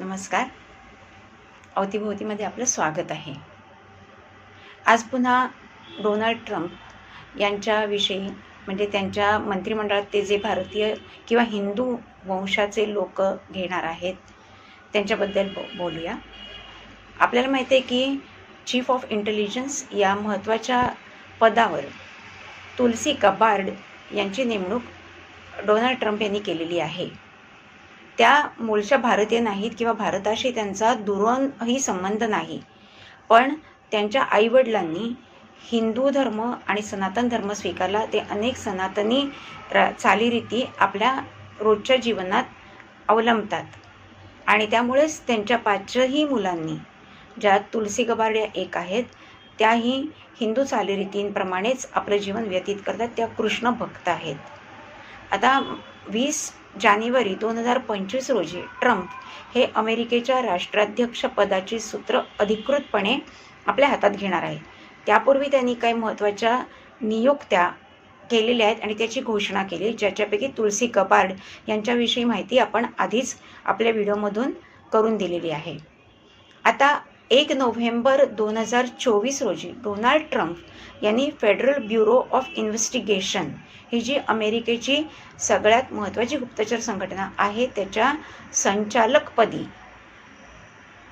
नमस्कार. अवतीभोवतीमध्ये आपलं स्वागत आहे. आज पुन्हा डोनाल्ड ट्रम्प यांच्याविषयी म्हणजे त्यांच्या मंत्रिमंडळात ते जे भारतीय किंवा हिंदू वंशाचे लोक घेणार आहेत त्यांच्याबद्दल बोलूया. आपल्याला माहिती आहे की चीफ ऑफ इंटेलिजन्स या महत्त्वाच्या पदावर तुलसी गबार्ड यांची नेमणूक डोनाल्ड ट्रम्प यांनी केलेली आहे. त्या मूळच्या भारतीय नाहीत किंवा भारताशी त्यांचा दुरही संबंध नाही, पण त्यांच्या आईवडिलांनी हिंदू धर्म आणि सनातन धर्म स्वीकारला. ते अनेक सनातनी चालीरीती आपल्या रोजच्या जीवनात अवलंबतात आणि त्यामुळेच त्यांच्या 5ही मुलांनी, ज्यात तुलसी गबार्ड एक आहेत, त्याही हिंदू चालीरीतींप्रमाणेच आपलं जीवन व्यतीत करतात. त्या कृष्ण भक्त आहेत. आता 20 जानेवारी 2025 रोजी ट्रम्प हे अमेरिकेच्या राष्ट्राध्यक्ष पदाची सूत्र अधिकृतपणे आपल्या हातात घेणार आहे. त्यापूर्वी त्यांनी काही महत्त्वाच्या नियुक्त्या केलेल्या आहेत आणि त्याची घोषणा केली, ज्याच्यापैकी तुलसी गबार्ड यांच्याविषयी माहिती आपण आधीच आपल्या व्हिडिओमधून करून दिलेली आहे. आता 1 नोव्हेंबर 2024 रोजी डोनाल्ड ट्रम्प यांनी फेडरल ब्युरो ऑफ इन्व्हेस्टिगेशन ही जी अमेरिकेची सगळ्यात महत्त्वाची गुप्तचर संघटना आहे त्याच्या संचालकपदी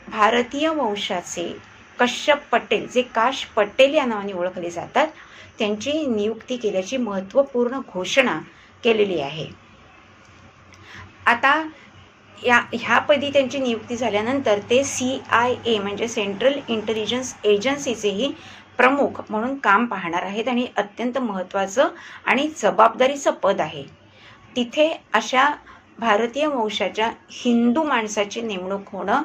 भारतीय वंशाचे कश्यप पटेल, जे काश पटेल या नावाने ओळखले जातात, त्यांची नियुक्ती केल्याची महत्त्वपूर्ण घोषणा केलेली आहे. आता ह्यापदी त्यांची नियुक्ती झाल्यानंतर ते CIA म्हणजे सेंट्रल इंटेलिजन्स एजन्सीचेही प्रमुख म्हणून काम पाहणार आहेत आणि अत्यंत महत्त्वाचं आणि जबाबदारीचं पद आहे. तिथे अशा भारतीय वंशाच्या हिंदू माणसाची नेमणूक होणं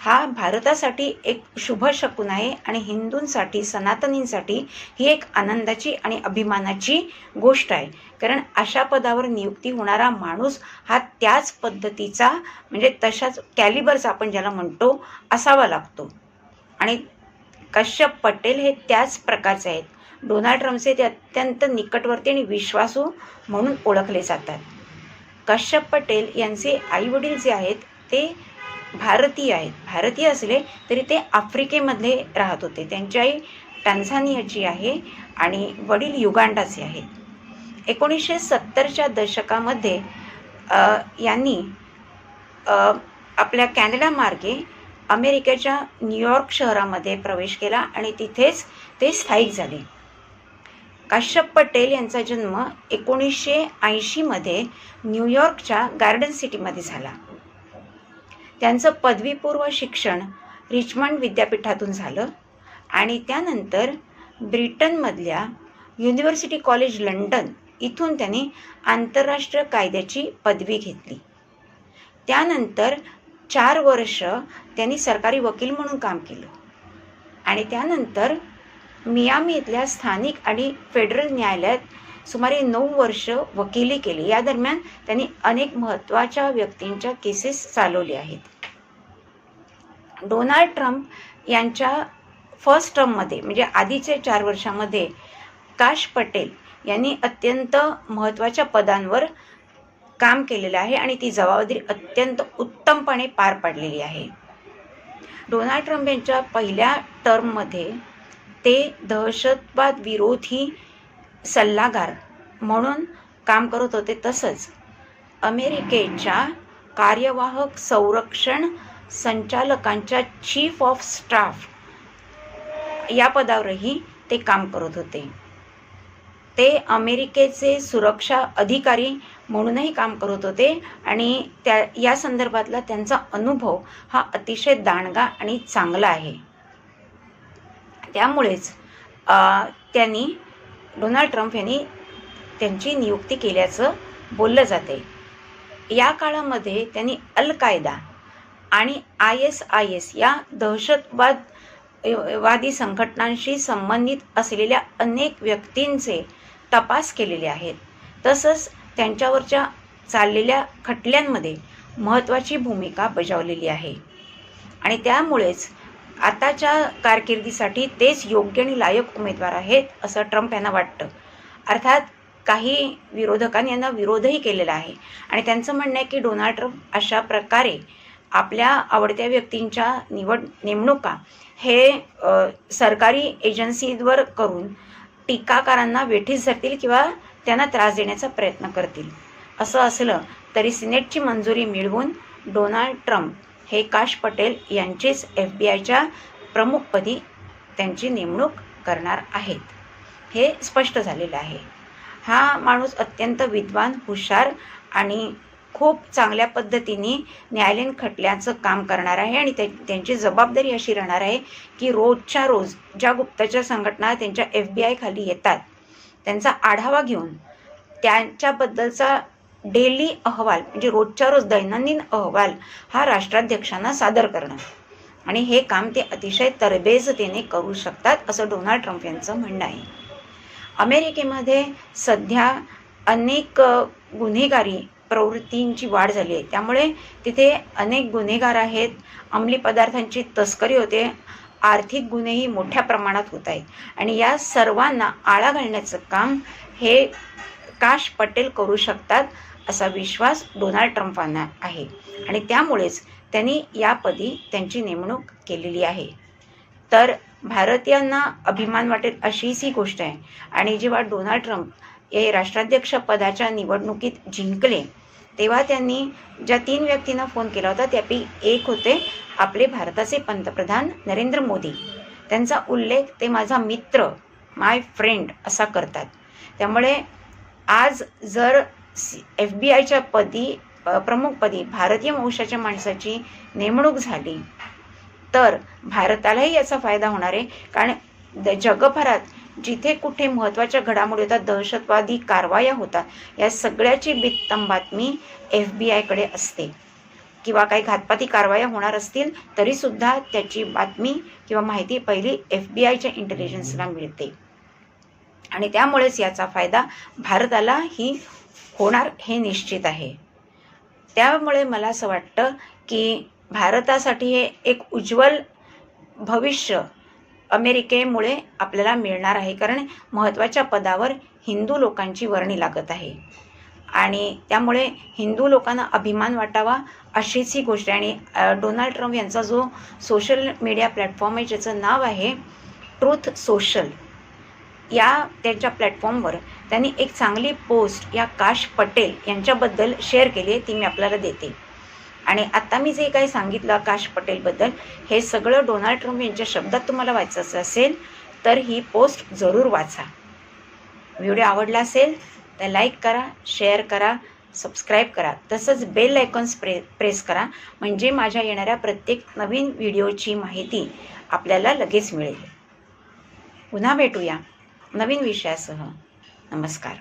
हा भारतासाठी एक शुभ शकुन आहे आणि हिंदूंसाठी, सनातनींसाठी ही एक आनंदाची आणि अभिमानाची गोष्ट आहे. कारण अशा पदावर नियुक्ती होणारा माणूस हा त्याच पद्धतीचा म्हणजे तशाच कॅलिबरचा आपण ज्याला म्हणतो असावा लागतो आणि कश्यप पटेल हे त्याच प्रकारचे आहेत. डोनाल्ड ट्रम्पचे ते अत्यंत निकटवर्ती आणि विश्वासू म्हणून ओळखले जातात. कश्यप पटेल यांचे आईवडील जे आहेत ते भारतीय आहेत. भारतीय असले तरी ते आफ्रिकेमध्ये राहत होते. त्यांची आई टांझानियाची आहे आणि वडील युगांडाचे आहेत. 1970च्या दशकामध्ये यांनी आपल्या कॅनडा मार्गे अमेरिकेच्या न्यूयॉर्क शहरामध्ये प्रवेश केला आणि तिथेच ते स्थायिक झाले. कश्यप पटेल यांचा जन्म 1980 मध्ये न्यूयॉर्कच्या गार्डन सिटीमध्ये झाला. त्यांचं पदवीपूर्व शिक्षण रिचमंड विद्यापीठातून झालं आणि त्यानंतर ब्रिटनमधल्या युनिव्हर्सिटी कॉलेज लंडन इथून त्यांनी आंतरराष्ट्रीय कायद्याची पदवी घेतली. त्यानंतर 4 वर्ष त्यांनी सरकारी वकील म्हणून काम केलं आणि त्यानंतर मियामी इथल्या स्थानिक आणि फेडरल न्यायालयात सुमारे 9 वर्ष वकिली केली. या दरम्यान त्यांनी अनेक महत्त्वाच्या व्यक्तींच्या केसेस चालवल्या आहेत. डोनाल्ड ट्रम्प यांच्या फर्स्ट टर्ममध्ये म्हणजे आधीचे 4 वर्षामध्ये काश पटेल यांनी अत्यंत महत्त्वाच्या पदांवर काम केलेलं आहे आणि ती जबाबदारी अत्यंत उत्तमपणे पार पाडलेली आहे. डोनाल्ड ट्रम्प यांच्या पहिल्या टर्ममध्ये ते दहशतवाद विरोधी सल्लागार म्हणून काम करत होते. तसंच अमेरिकेच्या कार्यवाहक संरक्षण संचालकांच्या चीफ ऑफ स्टाफ या पदावरही ते काम करत होते. ते अमेरिकेचे सुरक्षा अधिकारी म्हणूनही काम करत होते आणि या संदर्भातला त्यांचा अनुभव हा अतिशय दांडगा आणि चांगला आहे. त्यामुळेच डोनाल्ड ट्रम्प यांनी त्यांची नियुक्ती केल्याचं बोललं जाते. या काळामध्ये त्यांनी अल कायदा आणि ISIS या दहशतवादी संघटनांशी संबंधित असलेल्या अनेक व्यक्तींचे तपास केलेले आहेत. तसंच त्यांच्यावरच्या चाललेल्या खटल्यांमध्ये महत्त्वाची भूमिका बजावलेली आहे आणि त्यामुळेच आताच्या कारकिर्दीसाठी तेच योग्य आणि लायक उमेदवार आहेत असं ट्रम्प यांना वाटतं. अर्थात काही विरोधकांनी यांना विरोधही केलेला आहे आणि त्यांचं म्हणणं आहे की डोनाल्ड ट्रम्प अशा प्रकारे आपल्या आवडत्या व्यक्तींच्या नेमणुका हे सरकारी एजन्सीवर करून टीकाकारांना वेठीस धरतील किंवा त्यांना त्रास देण्याचा प्रयत्न करतील. असं असलं तरी सिनेटची मंजुरी मिळवून डोनाल्ड ट्रम्प हे काश पटेल यांचेच FBI प्रमुखपदी त्यांची नेमणूक करणार आहेत, हे स्पष्ट झालेलं आहे. हा माणूस अत्यंत विद्वान, हुशार आणि खूप चांगल्या पद्धतीने न्यायालयीन खटल्याचं काम करणार आहे आणि त्यांची जबाबदारी अशी राहणार आहे की रोजच्या रोज ज्या गुप्तचर संघटना त्यांच्या FBI खाली येतात त्यांचा आढावा घेऊन त्यांच्याबद्दलचा डेली अहवाल म्हणजे रोजच्या रोज दैनंदिन अहवाल हा राष्ट्राध्यक्षांना सादर करणं आणि हे काम ते अतिशय तरबेजतेने करू शकतात असं डोनाल्ड ट्रम्प यांचं म्हणणं आहे. अमेरिकेमध्ये सध्या अनेक गुन्हेगारी प्रवृत्तींची वाढ झाली आहे, त्यामुळे तिथे अनेक गुन्हेगार आहेत, अंमली पदार्थांची तस्करी होते, आर्थिक गुन्हेही मोठ्या प्रमाणात होत आहेत आणि या सर्वांना आळा घालण्याचं काम हे काश पटेल करू शकतात असा विश्वास डोनाल्ड ट्रम्पांना आहे आणि त्यामुळेच त्यांनी यापदी त्यांची नेमणूक केलेली आहे. तर भारतीयांना अभिमान वाटेल अशीच ही गोष्ट आहे. आणि जेव्हा डोनाल्ड ट्रम्प हे राष्ट्राध्यक्ष पदाच्या निवडणुकीत जिंकले तेव्हा त्यांनी ज्या 3 व्यक्तींना फोन केला होता त्यापैकी एक होते आपले भारताचे पंतप्रधान नरेंद्र मोदी. त्यांचा उल्लेख ते माझा मित्र, माय फ्रेंड असा करतात. त्यामुळे आज जर FBI प्रमुखपदी भारतीय वंशाच्या माणसाची नेमणूक झाली तर भारतालाही याचा फायदा होणार आहे. कारण जगभरात जिथे कुठे महत्त्वाच्या घडामोडी होतात, दहशतवादी कारवाया होतात, या सगळ्याची बित्तम बातमी FBI असते किंवा काही घातपाती कारवाया होणार असतील तरीसुद्धा त्याची बातमी किंवा माहिती पहिली FBI इंटेलिजन्सला मिळते आणि त्यामुळेच याचा फायदा भारतालाही होणार हे निश्चित आहे. त्यामुळे मला असं वाटतं की भारतासाठी हे एक उज्ज्वल भविष्य अमेरिकेमुळे आपल्याला मिळणार आहे. कारण महत्त्वाच्या पदावर हिंदू लोकांची वर्णी लागत आहे आणि त्यामुळे हिंदू लोकांना अभिमान वाटावा अशीच ही गोष्ट आहे. आणि डोनाल्ड ट्रम्प यांचा जो सोशल मीडिया प्लॅटफॉर्म आहे ज्याचं नाव आहे ट्रूथ सोशल, या त्यांच्या प्लॅटफॉर्मवर त्यांनी एक चांगली पोस्ट या काश पटेल यांच्याबद्दल शेअर केली आहे, ती मी आपल्याला देते. आणि आत्ता मी जे काही सांगितलं काश पटेलबद्दल हे सगळं डोनाल्ड ट्रम्प यांच्या शब्दात तुम्हाला वाचायचं असेल तर ही पोस्ट जरूर वाचा. व्हिडिओ आवडला असेल तर लाईक करा, शेअर करा, सबस्क्राईब करा, तसंच बेल आयकॉन्स प्रेस करा म्हणजे माझ्या येणाऱ्या प्रत्येक नवीन व्हिडिओची माहिती आपल्याला लगेच मिळेल. पुन्हा भेटूया नवीन विषयासह. नमस्कार.